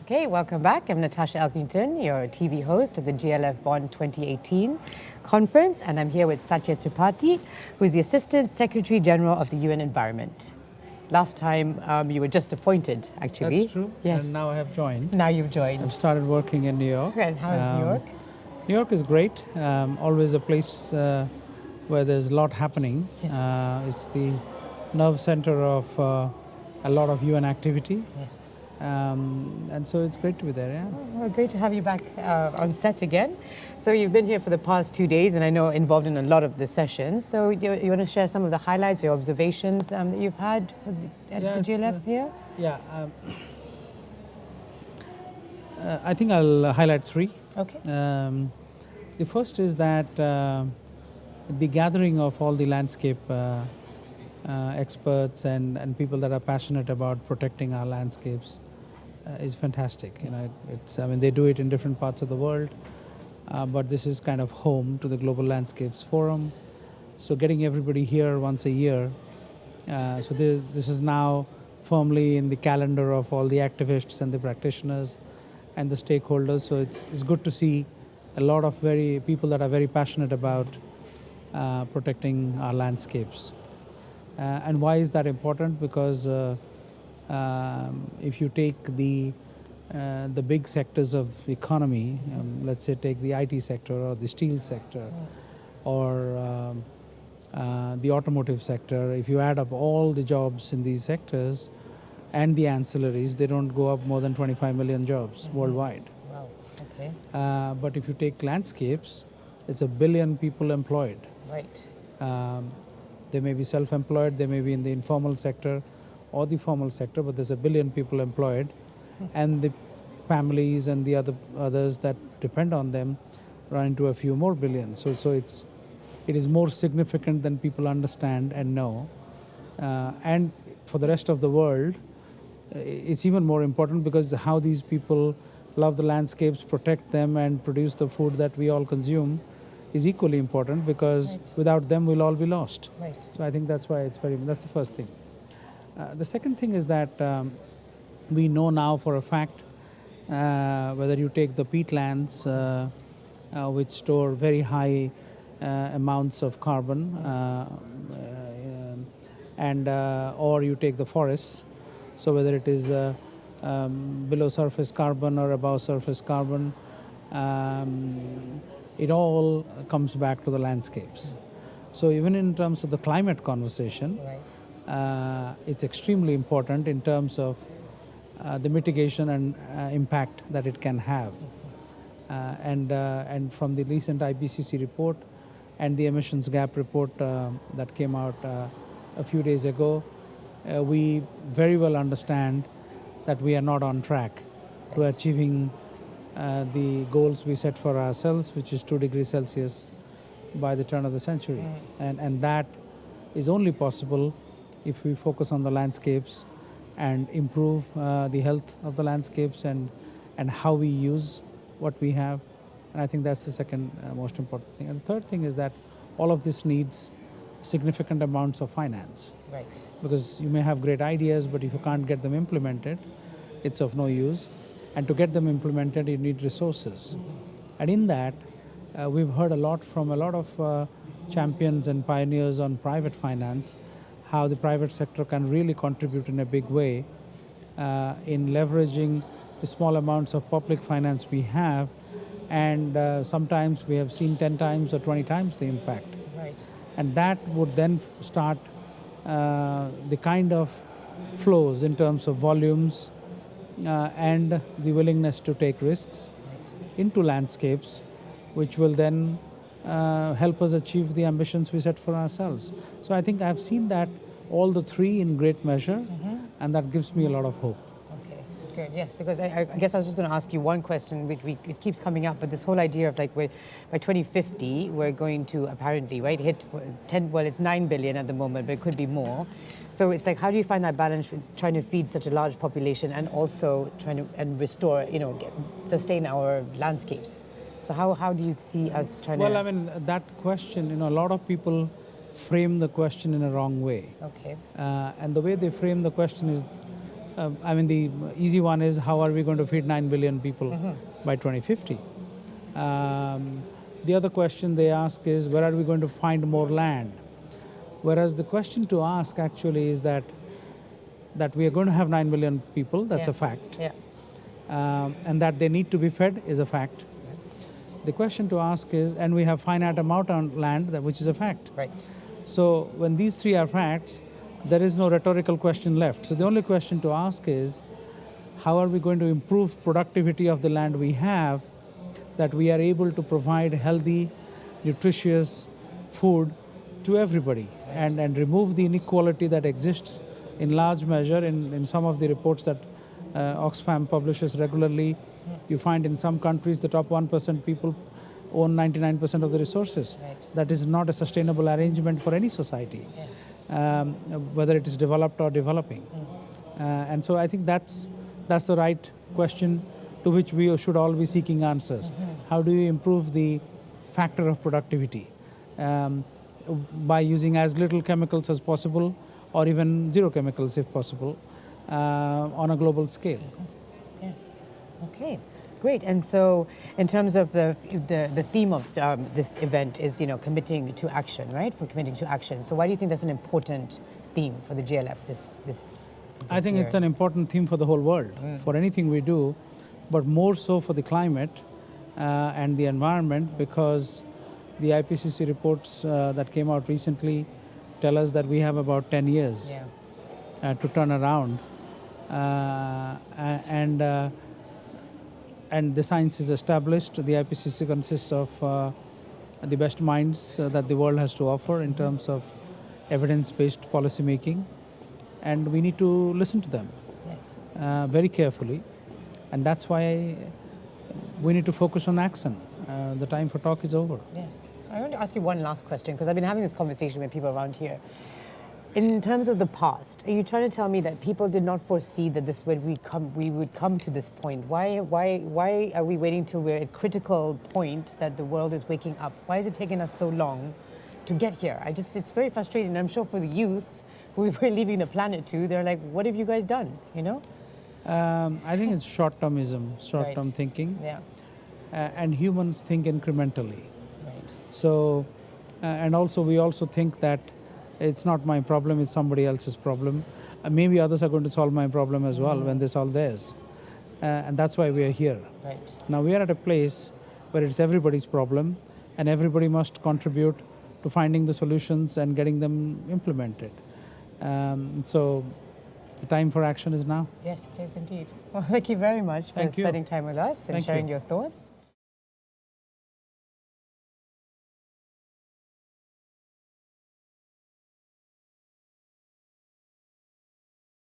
Okay, welcome back. I'm Natasha Elkington, your TV host at the GLF Bonn 2018 conference, and I'm here with Satya Tripathi, who is the Assistant Secretary General of the UN Environment. Last time you were just appointed, actually. That's true. Yes. And now I have joined. Now you've joined. I've started working in New York. And how is New York? New York is great. Always a place where there's a lot happening. Yes. It's the nerve center of a lot of UN activity. Yes. And so it's great to be there, yeah. Well, great to have you back on set again. So you've been here for the past 2 days, and I know involved in a lot of the sessions. So you want to share some of the highlights, your observations that you've had at the GLF here? Yeah. I think I'll highlight three. Okay. The first is that the gathering of all the landscape experts and people that are passionate about protecting our landscapes is fantastic. You know, they do it in different parts of the world, but this is kind of home to the Global Landscapes Forum. So getting everybody here once a year, so this is now firmly in the calendar of all the activists and the practitioners and the stakeholders. So it's good to see a lot of people that are very passionate about protecting our landscapes. And why is that important? Because if you take the big sectors of the economy, let's say take the IT sector or the steel sector or the automotive sector, if you add up all the jobs in these sectors and the ancillaries, they don't go up more than 25 million jobs worldwide. Wow, okay. But if you take landscapes, it's 1 billion people employed. Right. They may be self-employed, they may be in the informal sector or the formal sector, but there's 1 billion people employed, and the families and the others that depend on them run into a few more billions. So it is more significant than people understand and know. And for the rest of the world, it's even more important because how these people love the landscapes, protect them, and produce the food that we all consume is equally important, because without them we'll all be lost. Right. So I think that's why that's the first thing. The second thing is that we know now for a fact, whether you take the peatlands, which store very high amounts of carbon, or you take the forests, so whether it is below surface carbon or above surface carbon, it all comes back to the landscapes. So even in terms of the climate conversation, it's extremely important in terms of the mitigation and impact that it can have. And from the recent IPCC report and the emissions gap report that came out a few days ago, we very well understand that we are not on track to achieving the goals we set for ourselves, which is 2 degrees Celsius by the turn of the century. And that is only possible if we focus on the landscapes and improve the health of the landscapes and how we use what we have. And I think that's the second most important thing. And the third thing is that all of this needs significant amounts of finance. Right. Because you may have great ideas, but if you can't get them implemented, it's of no use. And to get them implemented, you need resources. And in that, we've heard a lot from a lot of champions and pioneers on private finance, how the private sector can really contribute in a big way in leveraging the small amounts of public finance we have. And sometimes we have seen 10 times or 20 times the impact. Right. And that would then start the kind of flows in terms of volumes and the willingness to take risks into landscapes, which will then help us achieve the ambitions we set for ourselves. So I think I've seen that all the three in great measure, and that gives me a lot of hope. Okay, good. Yes, because I guess I was just going to ask you one question, which it keeps coming up, but this whole idea of like by 2050 we're going to apparently hit 10. Well, it's 9 billion at the moment, but it could be more. So it's like, how do you find that balance with trying to feed such a large population and also trying to restore, sustain our landscapes? So how do you see us trying to... Well, I mean, that question, a lot of people frame the question in a wrong way. Okay. And the way they frame the question is I mean, the easy one is how are we going to feed 9 billion people by 2050? The other question they ask is, where are we going to find more land? Whereas the question to ask actually is that we are going to have 9 billion people, that's a fact. Yeah. And that they need to be fed is a fact. The question to ask is, and we have finite amount on land, which is a fact. Right. So when these three are facts, there is no rhetorical question left. So the only question to ask is, how are we going to improve productivity of the land we have, that we are able to provide healthy, nutritious food to everybody, and remove the inequality that exists in large measure in some of the reports that Oxfam publishes regularly. You find in some countries the top 1% people own 99% of the resources. Right. That is not a sustainable arrangement for any society, whether it is developed or developing. And so I think that's the right question to which we should all be seeking answers. How do you improve the factor of productivity? By using as little chemicals as possible, or even zero chemicals if possible, on a global scale. Yes. Okay. Great. And so, in terms of the theme of this event is, committing to action, right? For committing to action. So, why do you think that's an important theme for the GLF this I think year? it's an important theme for the whole world, for anything we do, but more so for the climate and the environment, because the IPCC reports that came out recently tell us that we have about 10 years to turn around, and the science is established. The IPCC consists of the best minds that the world has to offer in terms of evidence-based policy making, and we need to listen to them very carefully, and that's why we need to focus on action. The time for talk is over. Yes. I want to ask you one last question, because I've been having this conversation with people around here. In terms of the past, are you trying to tell me that people did not foresee that we would come to this point? Why are we waiting till we're at a critical point that the world is waking up? Why is it taking us so long to get here? It's very frustrating. And I'm sure for the youth who we're leaving the planet to, they're like, what have you guys done? I think it's short-termism, short-term thinking. Yeah. And humans think incrementally. Right. So, and also we also think that it's not my problem, it's somebody else's problem. Maybe others are going to solve my problem as well when they solve theirs. And that's why we are here. Right. Now we are at a place where it's everybody's problem, and everybody must contribute to finding the solutions and getting them implemented. So the time for action is now. Yes, it is indeed. Well, thank you very much for spending time with us and sharing your thoughts.